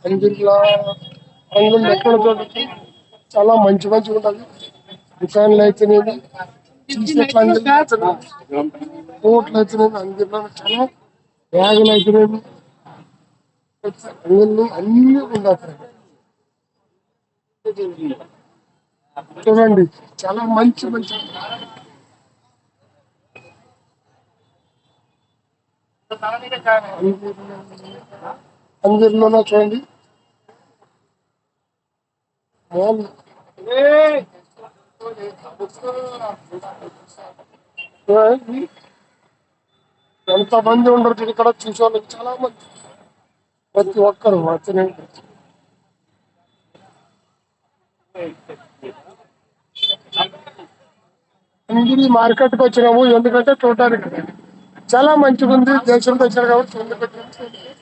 అంగిట్లో అంగుళ్ళు ఎక్కడ చూడండి చాలా మంచి మంచి ఉంటుంది. దుకాణాలు అయితేనేది చూసినట్లు అంగిళ్ళు అయితేనేది కోట్లు అయితేనేది అంగిట్లో చాలా బ్యాగులు అయితేనేది అంగిళ్ళు అన్ని ఉండాలి. చూడండి చాలా మంచి మంచి అంగిర్లోనే చూడండి మాల్ ఎంత మంది ఉండరు ఇక్కడ చూసేవాళ్ళకి చాలా మంది ప్రతి ఒక్కరు వచ్చిన అంగిరి మార్కెట్ కి వచ్చినాము ఎందుకంటే చూడడానికి చాలా మంచిగా ఉంది. దేశంలో వచ్చారు కాబట్టి చూడడానికి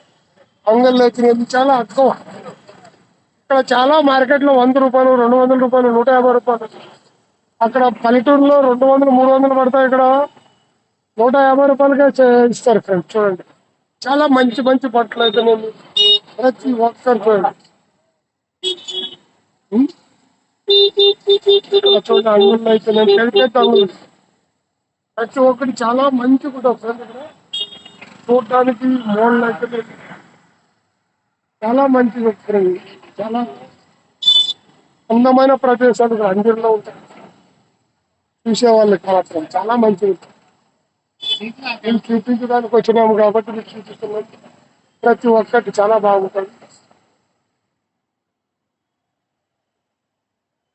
అంగళ్ళు అయితే చాలా ఎక్కువ. ఇక్కడ చాలా మార్కెట్ లో 100 రూపాయలు, 200 రూపాయలు, 150 రూపాయలు. అక్కడ పల్లెటూరులో 200, 300 పడతాయి. ఇక్కడ 150 రూపాయలకే ఇస్తారు ఫ్రెండ్స్. చూడండి చాలా మంచి మంచి బట్టలు అయితే నేను ప్రతి ఒక్కరు చూడండి. ఉం? ఇక్కడ చూడండి అంగుళ్ళు అయితే నేను పెద్ద అంగుళ్ళు ప్రతి ఒక్కటి చాలా మంచిగా ఉంటుంది ఫ్రెండ్. ఇక్కడ చూడటానికి మోళ్ళు అయితే చాలా మంచిగా ఫ్రెండ్. చాలా అందమైన ప్రదేశాలు ఇక్కడ అంగిరిలో ఉంటాయి. చూసే వాళ్ళకి మాత్రం చాలా మంచిది. మేము చూపించడానికి వచ్చినాము కాబట్టి మీకు చూపిస్తున్నాం. ప్రతి ఒక్కటి చాలా బాగుంటుంది.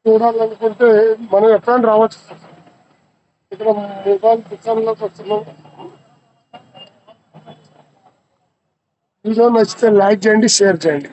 చూడాలనుకుంటే మనం ఎప్పుడైనా రావచ్చు. ఇక్కడ మొబైల్ దుకాణంలోకి వస్తున్నాం. వీడియో నచ్చితే లైక్ చేయండి, షేర్ చేయండి.